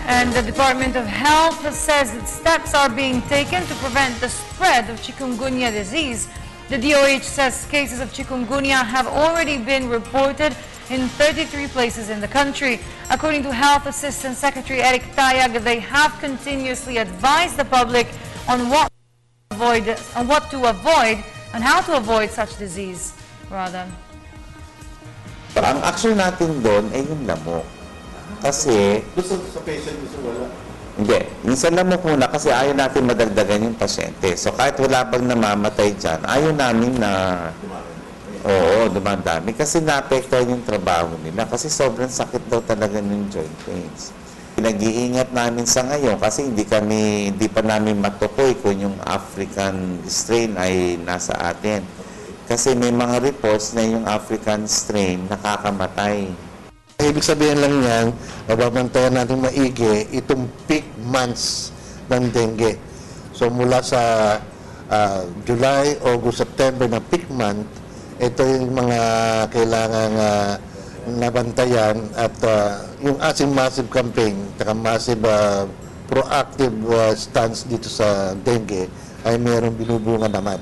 And the Department of Health says that steps are being taken to prevent the spread of chikungunya disease. The DOH says cases of chikungunya have already been reported in 33 places in the country. According to Health Assistant Secretary Eric Tayag, they have continuously advised the public on what to avoid and how to avoid such disease. Rather. Ang action natin doon ay yung lamok. Kasi... Sa patient, wala? Hindi. Yung sa lamok muna kasi ayaw natin madagdagan yung pasyente. So kahit wala bang namamatay dyan, ayaw namin na... Oo, dumadami. Kasi naapektuhan yung trabaho nila. Kasi sobrang sakit daw talaga ng joint pains. Pinag-iingat namin sa ngayon kasi hindi pa namin matukoy kung yung African strain ay nasa atin. Kasi may mga reports na yung African strain nakakamatay. Ibig sabihin lang yan, mababantayan natin maigi itong peak months ng dengue. So mula sa July, August, September na peak month, ito yung mga kailangang nabantayan at yung ating massive campaign, massive proactive stance dito sa dengue ay mayroong binubunga naman.